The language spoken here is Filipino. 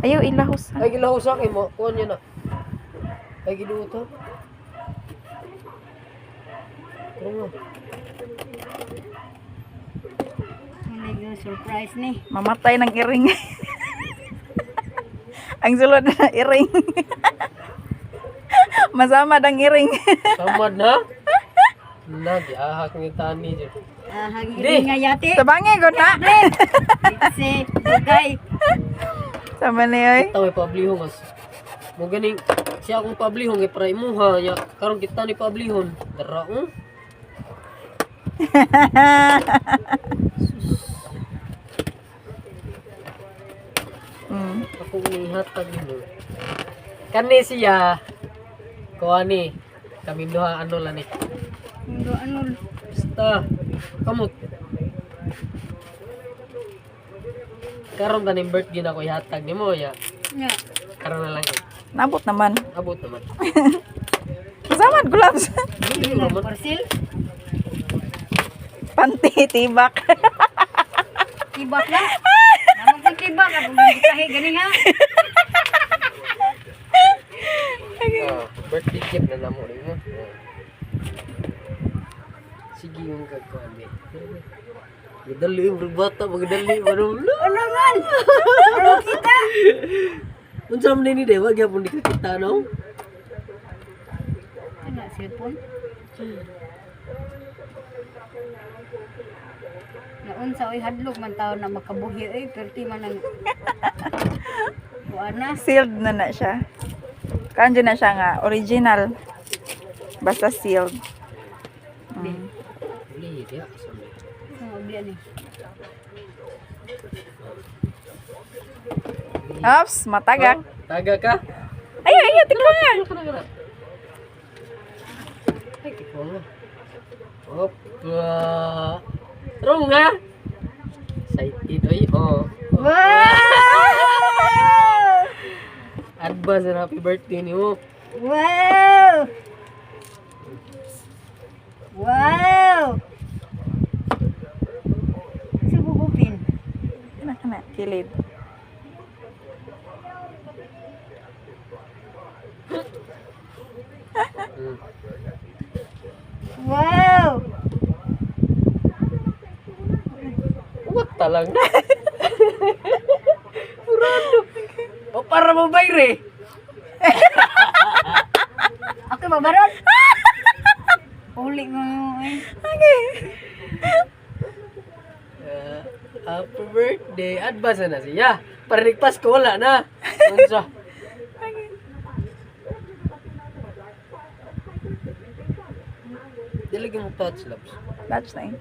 Ayaw ilahos. Ay gilahos sa akin mo. Kuha niya na. Ay giluto. Oo. Hindi yung surprise ni. Mamatay ng iring. Ang sulod na iring. Masama ang iring. Samad na. Nag-ahak ni Tani dyan. Hagili nga yate. Tabangi ko na. Kasi, bugay. Sama niya. Kita may pablihon as. Mo ganing siya akong pablihon kay para imuha nya karon kita ni pablihon. Dara oh. Ako nihatag mo. Kani siya. Kuani. Kami duha ano lang ni. Ano? Basta kamot. Karon ganing birthday na ko ihatag nimo ya. Nga. Karon na lang. Nabot naman. Abot naman. Masama gloves. Hindi na parcel. Panty tibak. Tibak lang. Naman kong tibak. Ako hindi kahi ganing ha. Birthday gift na namo rin mo. Sige yung kagkuhan eh. Magdali yung bata, magdali yung Ano man? Ano kita? Unsa man ni Dewa gyapon di kita no? Ano, cellphone? Naunsa oy hadlok man taon na makabuhi eh perti man ang buana. Sealed na siya. Kanjo na siya nga. Original. Basta sealed. Uli dia. Ano bili ni? Ops, matagak. Taga ka? Ayaw, tingnan nga. Ay, ikaw nga. Opa. Terong nga. Excited oy. Oh. Wow! Advance na happy birthday ni mo. Wow! Wow! Subugupin. Kana, kilid. Wow! What talang na? Purado. O para mo bayre. Ako babaron. Uli mo eh. Okay. Happy birthday. Advance na siya. Para Pasko wala na. Unsa? Dilagyan mo touch labs. That's nice.